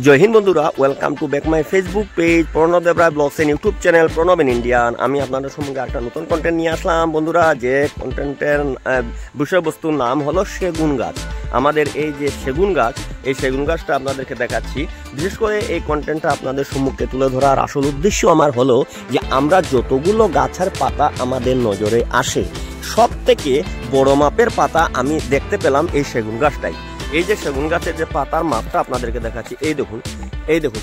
জয় হিন্দ বন্ধুরা, welcome to back my Facebook page Pranab Debroy blogs and YouTube channel Pranab in Indian. আমি আপনাদের সঙ্গে একটা নতুন কন্টেন্ট নিয়ে আসলাম বন্ধুরা। যে কন্টেন্টের বিষয়বস্তুর নাম হলো সেগুন গাছ। আমাদের এই যে সেগুন গাছ, এই সেগুন গাছটা আপনাদেরকে দেখাচ্ছি। বিশেষ করে এই কন্টেন্টটা আপনাদের সম্মুখে তুলে ধরার আসল উদ্দেশ্য আমার হলো যে আমরা যতগুলো গাছের পাতা আমাদের নজরে আসে, সব থেকে বড় মাপের পাতা আমি দেখতে পেলাম এই সেগুন গাছটাই। এই যে সেগুন গাছের যে পাতার মাপটা আপনাদেরকে দেখাচ্ছি, এই দেখুন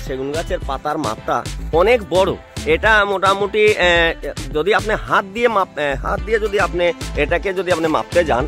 সেগুন গাছের পাতার মাপটা অনেক বড়। এটা মোটামুটি যদি আপনি হাত দিয়ে যদি আপনি এটাকে যদি আপনি মাপতে যান,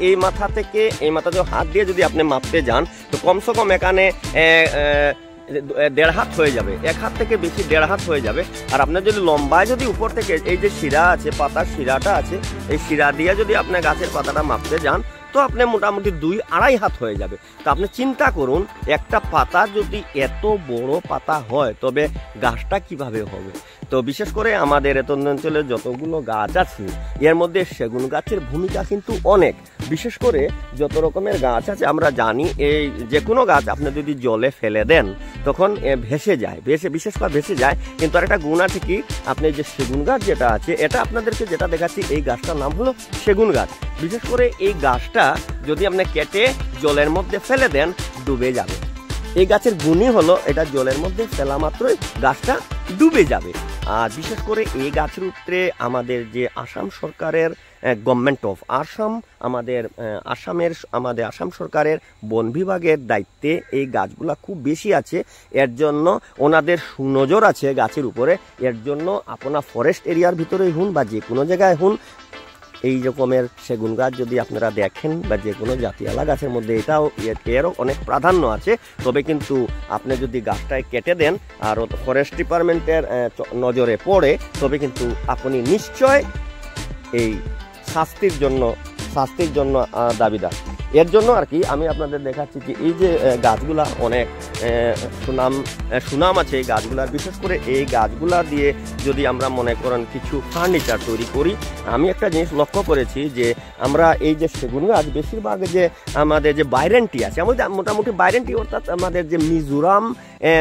এই মাথা থেকে এই মাথা হাত দিয়ে যদি আপনি মাপতে যান, তো কমসে কম এখানে 1.5 হাত হয়ে যাবে, 1 হাত থেকে বেশি 1.5 হাত হয়ে যাবে। আর আপনার যদি লম্বায় যদি উপর থেকে এই যে শিরা আছে, পাতার শিরাটা আছে, এই শিরা দিয়ে যদি আপনি গাছের পাতাটা মাপতে যান, তো আপনি মোটামুটি 2-2.5 হাত হয়ে যাবে। তো আপনি চিন্তা করুন, একটা পাতা যদি এত বড় পাতা হয় তবে গাছটা কিভাবে হবে। তো বিশেষ করে আমাদের এত অঞ্চলে যতগুলো গাছ আছে, এর মধ্যে সেগুন গাছের ভূমিকা কিন্তু অনেক। বিশেষ করে যত রকমের গাছ আছে আমরা জানি, এই যে কোনো গাছ আপনি যদি জলে ফেলে দেন তখন ভেসে যায়, বিশেষ করে ভেসে যায়। কিন্তু আর একটা গুণ আছে কি, আপনি যে সেগুন গাছ যেটা আছে, এটা আপনাদেরকে যেটা দেখাচ্ছি, এই গাছটার নাম হলো সেগুন গাছ। বিশেষ করে এই গাছটা যদি আপনি কেটে জলের মধ্যে ফেলে দেন, ডুবে যাবে। এই গাছের গুণই হলো এটা জলের মধ্যে ফেলা মাত্রই গাছটা ডুবে যাবে। আর বিশেষ করে এই গাছের উপরে আমাদের যে আসাম সরকারের গভর্নমেন্ট অফ আসাম, আমাদের আসাম সরকারের বন বিভাগের দায়িত্বে এই গাছগুলা খুব বেশি আছে। এর জন্য ওনাদের সুনজর আছে গাছের উপরে। এর জন্য আপনার ফরেস্ট এরিয়ার ভিতরেই হুন বা যে কোনো জায়গায় হুন, এই রকমের সেগুন গাছ যদি আপনারা দেখেন বা যে কোনো জাতিয়ালা গাছের মধ্যে এরও অনেক প্রাধান্য আছে। তবে কিন্তু আপনি যদি গাছটায় কেটে দেন আর ফরেস্ট ডিপার্টমেন্টের নজরে পড়ে, তবে কিন্তু আপনি নিশ্চয় এই শাস্তির জন্য দাবিদার। এর জন্য আর কি আমি আপনাদের দেখাচ্ছি যে এই যে গাছগুলা অনেক সুনাম আছে এই গাছগুলার। বিশেষ করে এই গাছগুলা দিয়ে যদি আমরা মনে করেন কিছু ফার্নিচার তৈরি করি, আমি একটা জিনিস লক্ষ্য করেছি যে আমরা এই যে সেগুন গাছ বেশিরভাগ যে আমাদের যে বাইরেন্টি আছে, আমাদের মোটামুটি বাইরেন্টি, অর্থাৎ আমাদের যে মিজোরাম,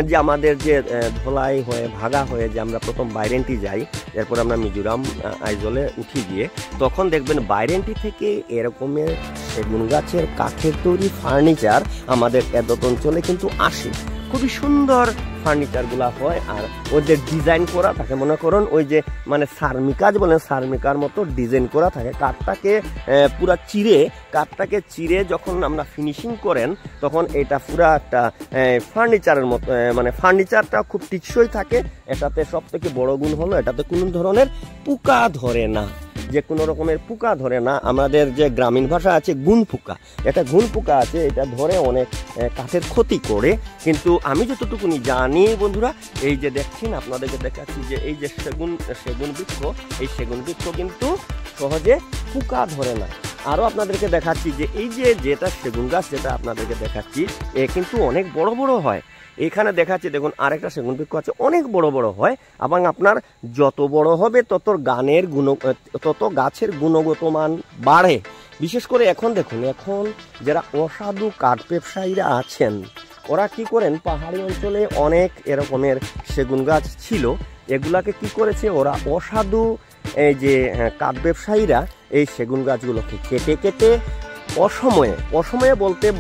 যে আমাদের যে ধলাই হয়ে ভাগা হয়ে যে আমরা প্রথম বাইরেন্টি যাই, এরপর আমরা মিজোরাম আইজলে উঠি গিয়ে, তখন দেখবেন বাইরেন্টি থেকে এরকমের সেগুন গাছের কাঠের তৈরি ফার্নিচার আমাদের এদত অঞ্চলে কিন্তু আসে। খুবই সুন্দর ফার্নিচারগুলা হয়। আর ওই যে ডিজাইন করা থাকে, মনে করুন ওই যে মানে সার্মিকাজ বলেন, সার্মিকার মতো ডিজাইন করা থাকে। কাঠটাকে চিরে যখন আমরা ফিনিশিং করেন, তখন এটা পুরা একটা ফার্নিচারের মতো, মানে ফার্নিচারটা খুব টিকসই থাকে। এটাতে সব থেকে বড় গুণ হলো এটাতে কোনো ধরনের পোকা ধরে না, যে কোনো রকমের পোকা ধরে না। আমাদের যে গ্রামীণ ভাষা আছে গুণ পোকা, এটা গুণ পোকা আছে, এটা ধরে অনেক কাঠের ক্ষতি করে। কিন্তু আমি যতটুকুনি জানি বন্ধুরা, এই যে দেখছেন আপনাদেরকে দেখাচ্ছি যে এই যে সেগুন বৃক্ষ, এই সেগুন বৃক্ষ কিন্তু সহজে পোকা ধরে না। আরও আপনাদেরকে দেখাচ্ছি যে এই যে যেটা সেগুন গাছ যেটা আপনাদেরকে দেখাচ্ছি, এ কিন্তু অনেক বড় বড় হয়। এখানে দেখাচ্ছি দেখুন আরেকটা সেগুন বৃক্ষ আছে, অনেক বড় বড় হয়। এবং আপনার যত বড় হবে তত গাছের গুণগত মান বাড়ে। বিশেষ করে এখন দেখুন, এখন যারা অসাধু কাঠ ব্যবসায়ীরা আছেন, ওরা কি করেন, পাহাড়ি অঞ্চলে অনেক এরকমের সেগুন গাছ ছিল, এগুলাকে কি করেছে ওরা, অসাধু এই যে কাঠ ব্যবসায়ীরা এই সেগুন গাছগুলোকে কেটে অসময়ে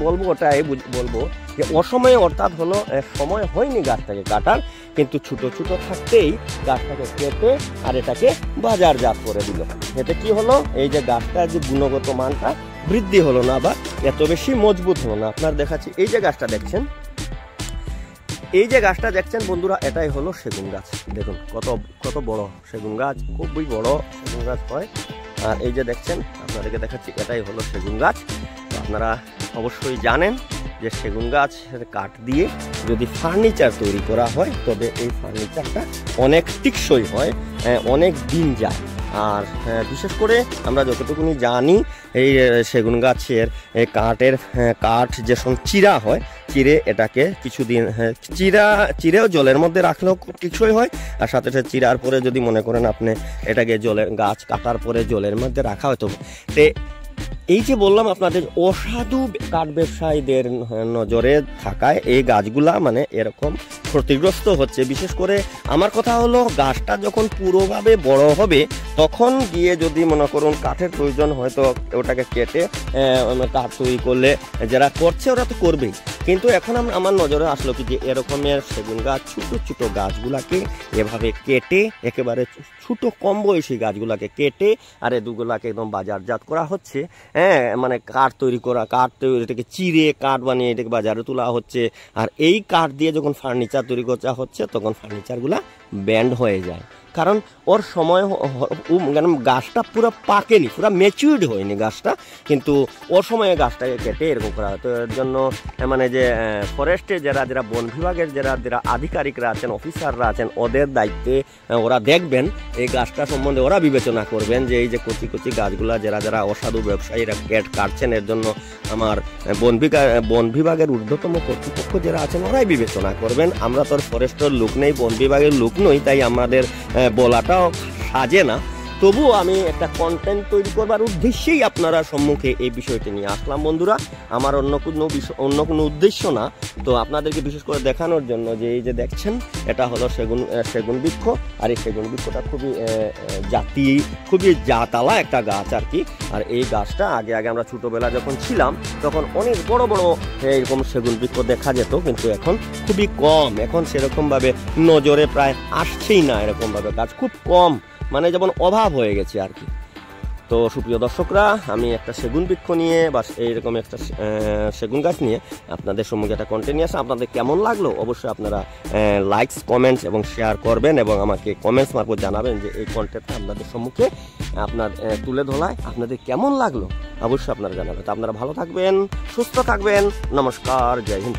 বলবো যে অসময়ে, অর্থাৎ হলো সময় হয়নি গাছটাকে কাটার, কিন্তু ছোট থাকতেই গাছটাকে কেটে আর এটাকে বাজারজাত করে দিল। এতে কি হলো, এই যে গাছটার যে গুণগত মানটা বৃদ্ধি হলো না বা এত বেশি মজবুত হলো না। আপনার দেখাচ্ছি এই যে গাছটা দেখছেন বন্ধুরা, এটাই হলো সেগুন গাছ। দেখুন কত বড় সেগুন গাছ, খুবই বড় সেগুন গাছ হয়। আর এই যে দেখছেন আপনাদেরকে দেখাচ্ছি, এটাই হলো সেগুন গাছ। আপনারা অবশ্যই জানেন যে সেগুন গাছের কাঠ দিয়ে যদি ফার্নিচার তৈরি করা হয়, তবে এই ফার্নিচারটা অনেক টিকসই হয়, অনেক দিন যায়। আর বিশেষ করে আমরা যতটুকুনি জানি, এই সেগুন গাছের কাঠ যে চিরা হয়, চিরে এটাকে কিছুদিন চিরেও জলের মধ্যে রাখলেও খুব টিকসই হয়। আর সাথে চিরার পরে যদি মনে করেন আপনি এটাকে গাছ কাটার পরে জলের মধ্যে রাখা হয়তো, এই যে বললাম আপনাদের অসাধু কাঠ ব্যবসায়ীদের নজরে থাকায় এই গাছগুলা মানে এরকম ক্ষতিগ্রস্ত হচ্ছে। বিশেষ করে আমার কথা হলো গাছটা যখন পুরোভাবে বড় হবে তখন গিয়ে যদি মনে করুন কাঠের প্রয়োজন হয়তো ওটাকে কেটে কাঠ তৈরি করলে যারা করছে ওরা তো করবেই, কিন্তু এখন আমার নজরে আসলো কি যে এরকমের সেগুন গাছ ছোটো ছোটো গাছগুলাকে এভাবে কেটে একেবারে ছোটো কম বয়সী গাছগুলাকে কেটে আর এগুলাকে একদম বাজারজাত করা হচ্ছে। হ্যাঁ, মানে কাঠ তৈরি করা, কাঠ এটাকে চিড়ে কাঠ বানিয়ে এটাকে বাজারে তোলা হচ্ছে। আর এই কাঠ দিয়ে যখন ফার্নিচার তৈরি করা হচ্ছে তখন ফার্নিচারগুলা ব্যান্ড হয়ে যায়, কারণ ওর সময় গাছটা পুরো পাকেনি, পুরো ম্যাচিউর্ড হয়নি গাছটা, কিন্তু ওর সময়ে গাছটাকে কেটে এরকম করা হয়। তো এর জন্য মানে যে ফরেস্টে যারা বন বিভাগের যারা আধিকারিকরা আছেন, অফিসাররা আছেন, ওদের দায়িত্বে ওরা দেখবেন এই গাছটা সম্বন্ধে, ওরা বিবেচনা করবেন যে এই যে কচি কচি গাছগুলা যারা অসাধু ব্যবসায়ীরা কাটছেন, এর জন্য আমার বন বিভাগের ঊর্ধ্বতম কর্তৃপক্ষ যারা আছেন ওরাই বিবেচনা করবেন। আমরা তো ফরেস্টের লোক নেই, বন বিভাগের লোক নই, তাই আমাদের বলাটাও সাজে না। তবুও আমি একটা কন্টেন্ট তৈরি করবার উদ্দেশ্যেই আপনারা সম্মুখে এই বিষয়টি নিয়ে আসলাম বন্ধুরা। আমার অন্য কোনো উদ্দেশ্য না, তো আপনাদেরকে বিশেষ করে দেখানোর জন্য যে এই যে দেখছেন এটা হলো সেগুন বৃক্ষ। আর এই সেগুন বৃক্ষটা খুবই জাতালা একটা গাছ আর কি। আর এই গাছটা আগে আমরা ছোটোবেলা যখন ছিলাম তখন অনেক বড় বড় এরকম সেগুন বৃক্ষ দেখা যেত, কিন্তু এখন খুবই কম, এখন সেরকমভাবে নজরে প্রায় আসছেই না। এরকমভাবে গাছ খুব কম, মানে যেমন অভাব হয়ে গেছে আর কি। তো সুপ্রিয় দর্শকরা, আমি একটা সেগুন বৃক্ষ নিয়ে বা এইরকম একটা সেগুন গাছ নিয়ে আপনাদের সম্মুখে একটা কন্টেন্ট নিয়ে আসা। আপনাদের কেমন লাগলো অবশ্যই আপনারা লাইকস, কমেন্টস এবং শেয়ার করবেন এবং আমাকে কমেন্টস মারফত জানাবেন যে এই কন্টেন্টটা আপনাদের সম্মুখে আপনার তুলে ধরায় আপনাদের কেমন লাগলো অবশ্যই আপনারা জানাবেন। তো আপনারা ভালো থাকবেন, সুস্থ থাকবেন। নমস্কার, জয় হিন্দ।